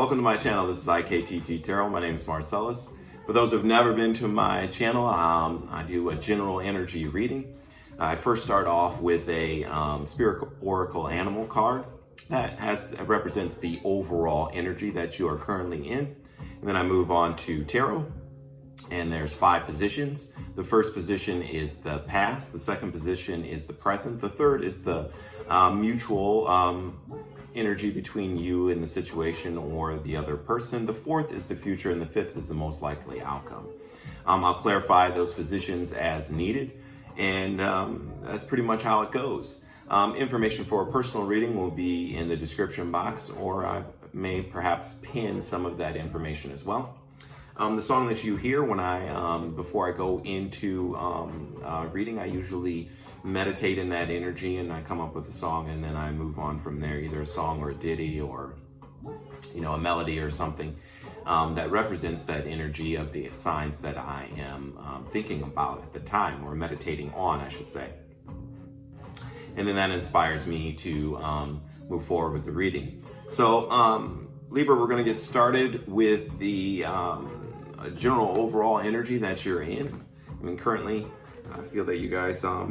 welcome to my channel. This is IKTG Tarot. My name is Marcellus. For those who have never been to my channel, I do a general energy reading. I first start off with a Spirit Oracle Animal card that represents the overall energy that you are currently in. And then I move on to Tarot, and there's 5 positions. The first position is the past. The second position is the present. The third is the mutual energy between you and the situation or the other person. The fourth is the future, and the fifth is the most likely outcome. I'll clarify those positions as needed, and that's pretty much how it goes. Information for a personal reading will be in the description box, or I may perhaps pin some of that information as well. The song that you hear when before I go into reading, I usually meditate in that energy and I come up with a song, and then I move on from there, either a song or a ditty or, a melody or something that represents that energy of the signs that I am thinking about at the time, or meditating on, I should say. And then that inspires me to move forward with the reading. So, Libra, we're going to get started with the general overall energy that you're in. I mean, currently, I feel that you guys, I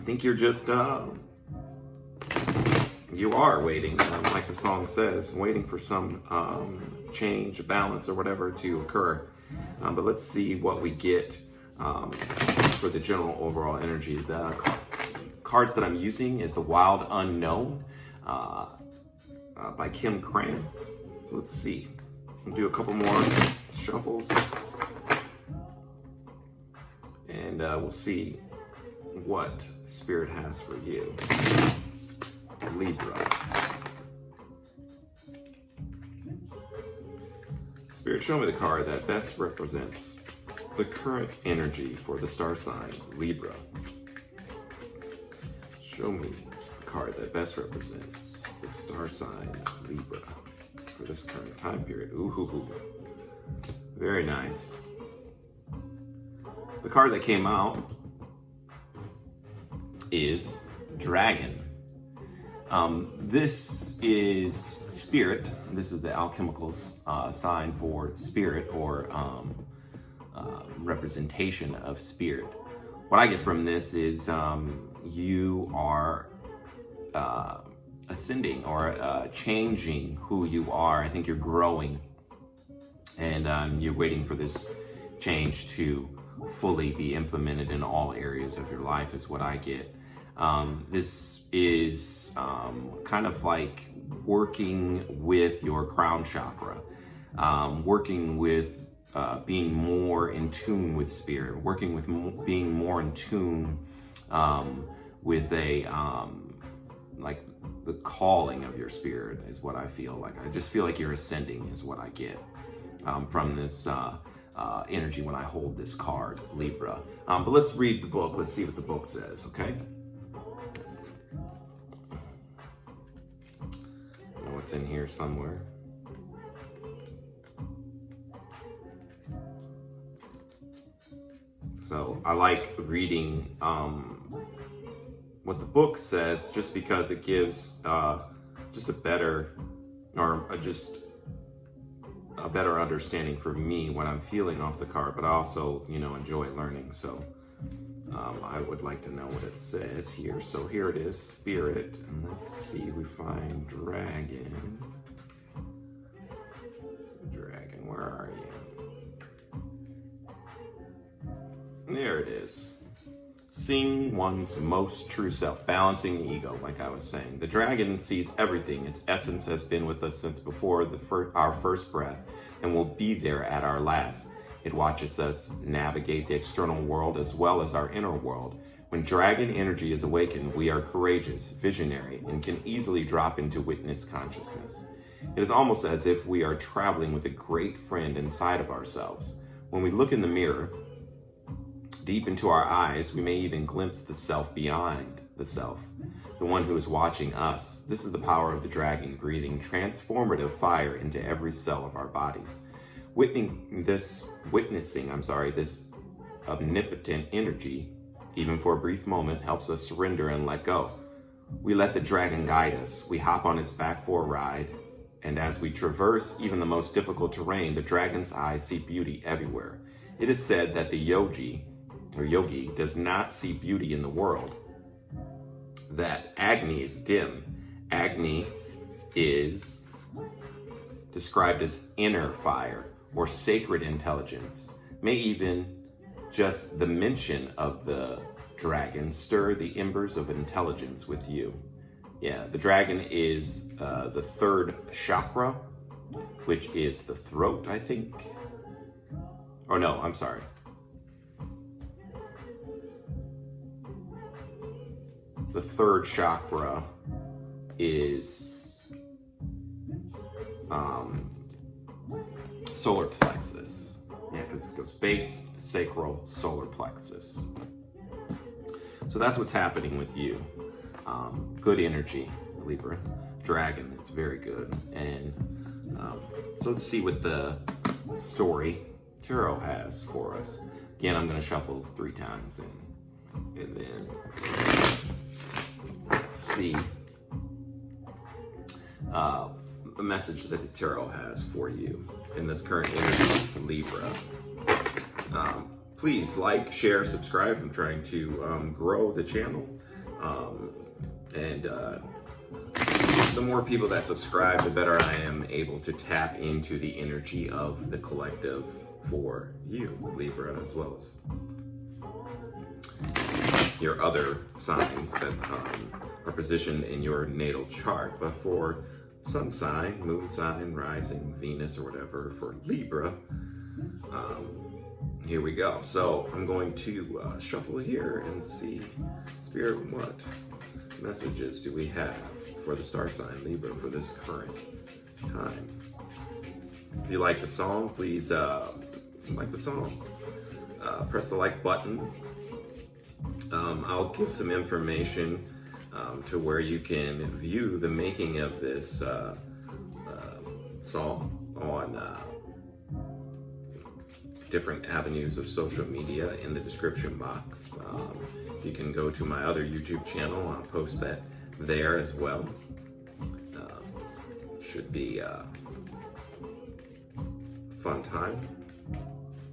think you're just, you are waiting, like the song says, waiting for some change, balance, or whatever to occur. But let's see what we get for the general overall energy. The cards that I'm using is the Wild Unknown by Kim Krantz. So let's see. We'll do a couple more shuffles, and we'll see what Spirit has for you, Libra. Spirit, show me the card that best represents the current energy for the star sign, Libra. Show me the card that best represents the star sign, Libra, for this current time period. Ooh, very nice. The card that came out is Dragon. This is Spirit. This is the alchemical sign for Spirit, or representation of Spirit. What I get from this is you are ascending or changing who you are. I think you're growing, and you're waiting for this change to fully be implemented in all areas of your life, is what I get. This is kind of like working with your crown chakra, working with being more in tune with Spirit, working with being more in tune with a like the calling of your Spirit is what I feel like. I just feel like you're ascending is what I get from this energy when I hold this card, Libra. But let's read the book. Let's see what the book says, okay? I know it's in here somewhere. So I like reading what the book says, just because it gives just a better, or just a better understanding for me what I'm feeling off the card, but I also, enjoy learning. So I would like to know what it says here. So here it is, Spirit, and let's see, we find Dragon. Dragon, where are you? There it is. Seeing one's most true self, balancing the ego, like I was saying. The dragon sees everything. Its essence has been with us since before our first breath, and will be there at our last. It watches us navigate the external world as well as our inner world. When dragon energy is awakened, we are courageous, visionary, and can easily drop into witness consciousness. It is almost as if we are traveling with a great friend inside of ourselves. When we look in the mirror, deep into our eyes, we may even glimpse the self beyond the self, the one who is watching us. This is the power of the dragon, breathing transformative fire into every cell of our bodies. Witnessing this omnipotent energy, even for a brief moment, helps us surrender and let go. We let the dragon guide us. We hop on its back for a ride, And as we traverse even the most difficult terrain, the dragon's eyes see beauty everywhere. It is said that the yogi does not see beauty in the world, that Agni is dim. Agni is described as inner fire or sacred intelligence. May even just the mention of the dragon stir the embers of intelligence with you. Yeah, the dragon is the third chakra, which is the throat, I think. Oh no, I'm sorry. The third chakra is solar plexus. Yeah, because it goes base, sacral, solar plexus. So that's what's happening with you. Good energy, Libra. Dragon, it's very good. And so let's see what the story tarot has for us. Again, I'm going to shuffle 3 times and then see a message that the tarot has for you in this current energy, Libra. Please like, share, subscribe. I'm trying to grow the channel. And the more people that subscribe, the better I am able to tap into the energy of the collective for you, Libra, as well as your other signs that are positioned in your natal chart. But for sun sign, moon sign, rising, Venus, or whatever, for Libra, here we go. So I'm going to shuffle here and see, Spirit, what messages do we have for the star sign Libra for this current time? If you like the song, please like the song. Press the like button. I'll give some information to where you can view the making of this song on different avenues of social media in the description box. You can go to my other YouTube channel. I'll post that there as well. Should be a fun time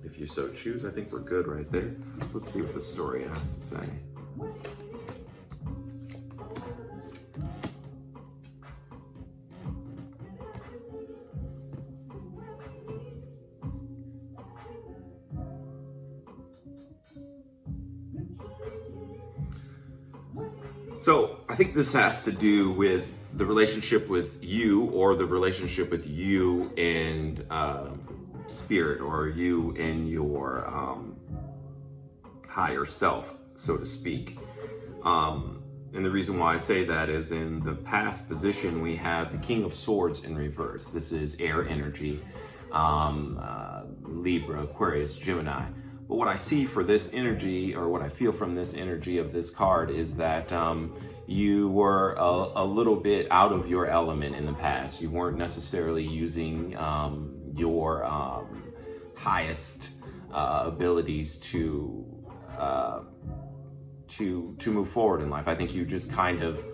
if you so choose. I think we're good right there. So let's see what the story has to say. So I think this has to do with the relationship with you, or the relationship with you and spirit, or you and your higher self, so to speak. And the reason why I say that is in the past position, we have the King of Swords in reverse. This is air energy, Libra, Aquarius, Gemini. But what I see for this energy, or what I feel from this energy of this card, is that you were a little bit out of your element in the past. You weren't necessarily using your highest abilities to move forward in life. I think you just kind of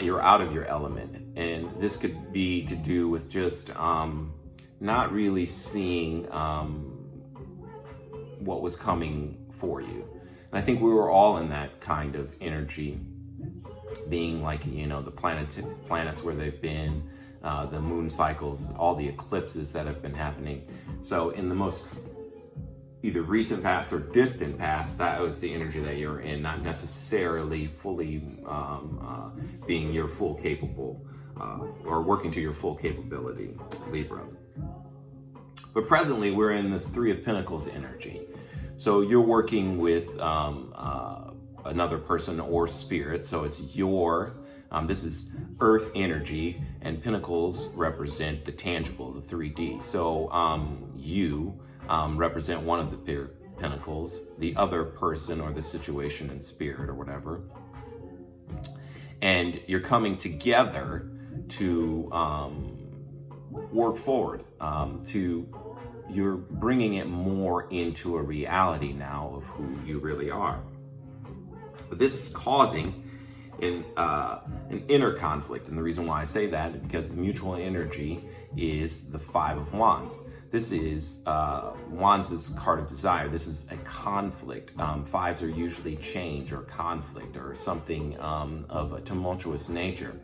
you're out of your element, and this could be to do with just not really seeing what was coming for you. And I think we were all in that kind of energy, being like, you know, the planets where they've been, the moon cycles, all the eclipses that have been happening. So in the most either recent past or distant past, that was the energy that you're in, not necessarily fully being your full capable or working to your full capability, Libra. But presently we're in this Three of Pentacles energy. So you're working with another person or spirit. So it's your, this is earth energy, and pentacles represent the tangible, the 3D. So you represent one of the pentacles, the other person or the situation in spirit or whatever. And you're coming together to work forward, you're bringing it more into a reality now of who you really are. But this is causing in an inner conflict. And the reason why I say that is because the mutual energy is the Five of Wands. This is Wands' card of desire. This is a conflict. Fives are usually change or conflict or something of a tumultuous nature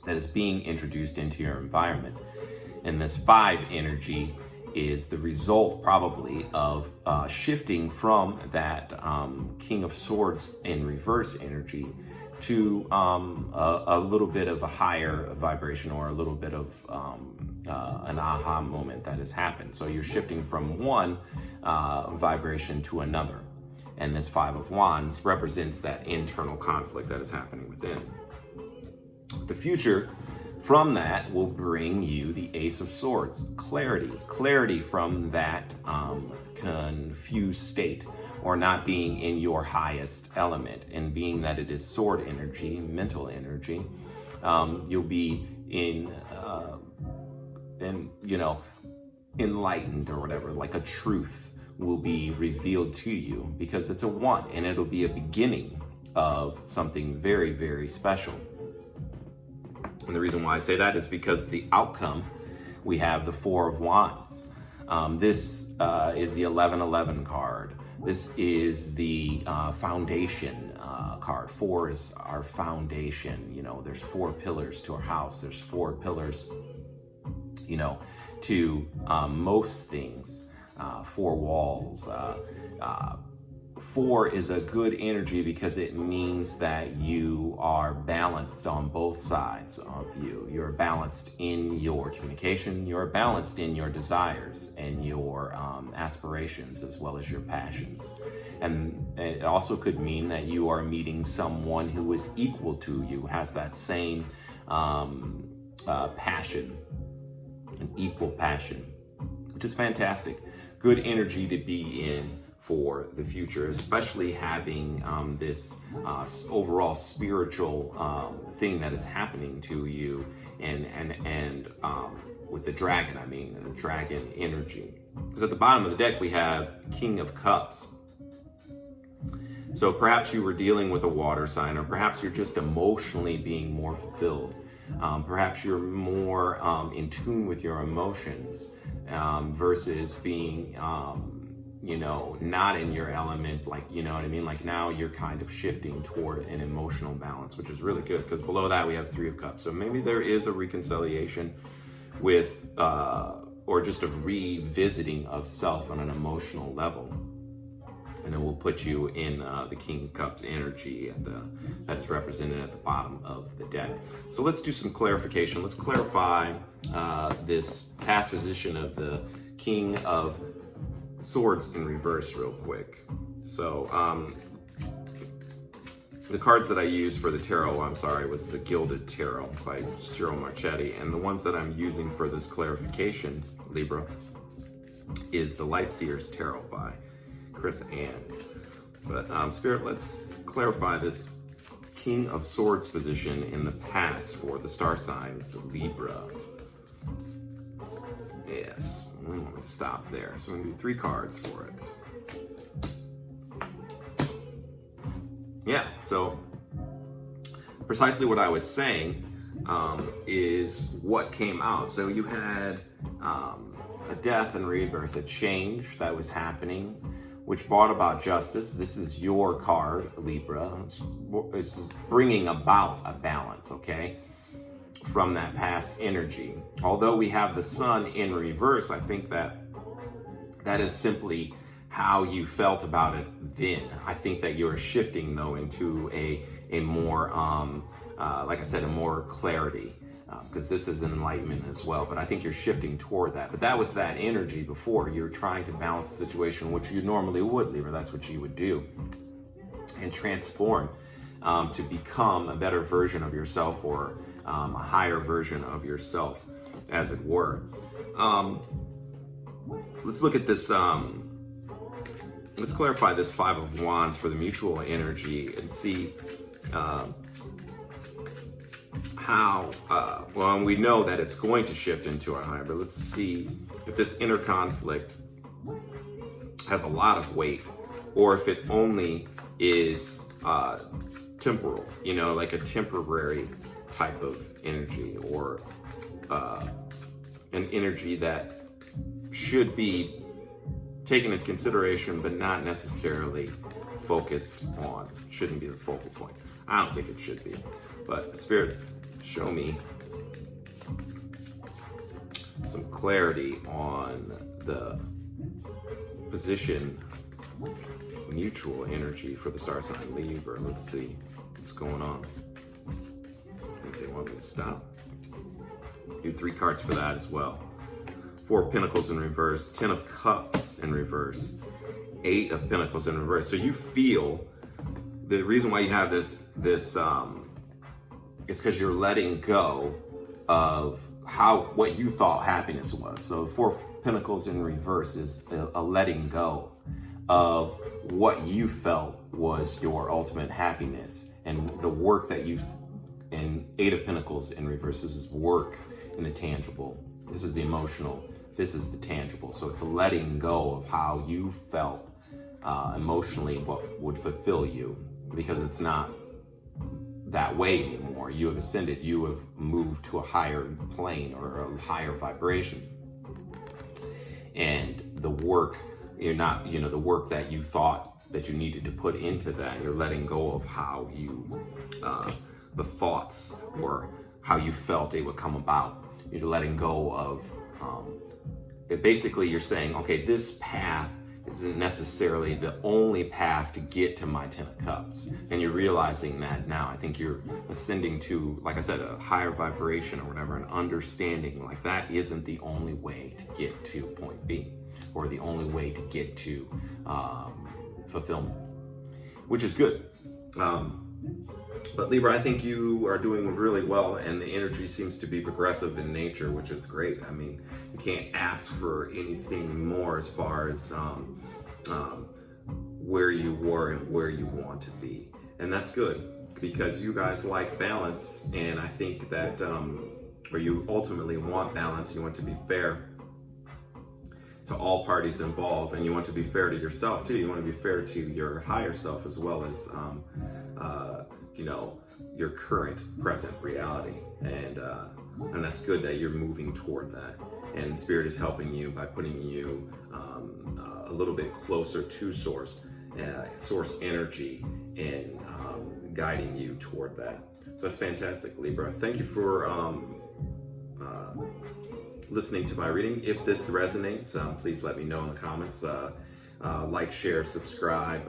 that is being introduced into your environment. And this five energy is the result probably of shifting from that King of Swords in reverse energy to a little bit of a higher vibration, or a little bit of an aha moment that has happened. So you're shifting from one vibration to another. And this Five of Wands represents that internal conflict that is happening within. The future from that will bring you the Ace of Swords, clarity from that confused state, or not being in your highest element. And being that it is sword energy, mental energy, you'll be enlightened or whatever, like a truth will be revealed to you, because it's a one, and it'll be a beginning of something very, very special. And the reason why I say that is because the outcome, we have the Four of Wands. This is the 1111 card. This is the foundation card. Four is our foundation. You know, there's four pillars to our house. There's four pillars, you know, to most things. Four walls. Four is a good energy because it means that you are balanced on both sides of you. You're balanced in your communication. You're balanced in your desires and your aspirations, as well as your passions. And it also could mean that you are meeting someone who is equal to you, has that same passion, an equal passion, which is fantastic. Good energy to be in for the future, especially having this overall spiritual thing that is happening to you, and with the dragon, I mean the dragon energy. Because at the bottom of the deck we have King of Cups. So perhaps you were dealing with a water sign, or perhaps you're just emotionally being more fulfilled. Perhaps you're more in tune with your emotions versus being not in your element, like, you know what I mean? Like now you're kind of shifting toward an emotional balance, which is really good, because below that we have Three of Cups. So maybe there is a reconciliation with, or just a revisiting of self on an emotional level. And it will put you in the King of Cups energy that's represented at the bottom of the deck. So let's do some clarification. Let's clarify this past position of the King of Swords in reverse real quick. So the cards that I used for the tarot, was the Gilded Tarot by Cyril Marchetti. And the ones that I'm using for this clarification, Libra, is the Light Seers Tarot by Chris Ann. But Spirit, let's clarify this King of Swords position in the past for the star sign, the Libra. Yes, let me stop there. So I'm gonna do 3 cards for it. Yeah, so precisely what I was saying is what came out. So you had a death and rebirth, a change that was happening, which brought about justice. This is your card, Libra. It's bringing about a balance, okay, from that past energy. Although we have the Sun in reverse, I think that is simply how you felt about it then. I think that you're shifting, though, into a more, like I said, a more clarity, because this is an enlightenment as well. But I think you're shifting toward that. But that was that energy before. You're trying to balance the situation, which you normally would, Libra. That's what you would do, and transform to become a better version of yourself, or a higher version of yourself, as it were. Let's look at this. Let's clarify this Five of Wands for the mutual energy and see how, well, we know that it's going to shift into our higher, but let's see if this inner conflict has a lot of weight, or if it only is temporal, like a temporary type of energy, or an energy that should be taken into consideration, but not necessarily focused on, shouldn't be the focal point. I don't think it should be, but Spirit, show me some clarity on the position, mutual energy for the star sign Libra. Let's see what's going on. I think they want me to stop. Do 3 cards for that as well. 4 of Pentacles in reverse, 10 of Cups in reverse, 8 of Pentacles in reverse. So you feel the reason why you have this is because you're letting go of what you thought happiness was. So 4 of Pentacles in reverse is a letting go of what you felt was your ultimate happiness, and the work that and 8 of Pentacles in reverse is work in the tangible. This is the emotional. This is the tangible. So it's a letting go of how you felt emotionally, what would fulfill you, because it's not that way anymore. You have ascended. You have moved to a higher plane or a higher vibration. And the work, you're not, the work that you thought that you needed to put into that, you're letting go of how you, the thoughts or how you felt it would come about. You're letting go of, basically you're saying, okay, this path isn't necessarily the only path to get to my 10 of Cups. And you're realizing that now. I think you're ascending to, like I said, a higher vibration or whatever, an understanding like that isn't the only way to get to point B, or the only way to get to fulfillment, which is good. But Libra, I think you are doing really well, and the energy seems to be progressive in nature, which is great. I mean, you can't ask for anything more as far as where you were and where you want to be. And that's good, because you guys like balance, and I think that, or you ultimately want balance. You want to be fair to all parties involved, and you want to be fair to yourself too. You want to be fair to your higher self, as well as your current present reality, and that's good that you're moving toward that. And Spirit is helping you by putting you a little bit closer to source energy, and guiding you toward that. So that's fantastic, Libra. Thank you for listening to my reading. If this resonates, please let me know in the comments. Like, share, subscribe,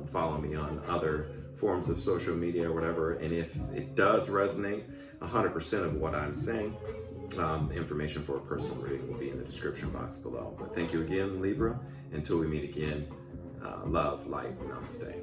follow me on other forms of social media or whatever. And if it does resonate, 100% of what I'm saying, information for a personal reading will be in the description box below. But thank you again, Libra. Until we meet again, love, light, namaste.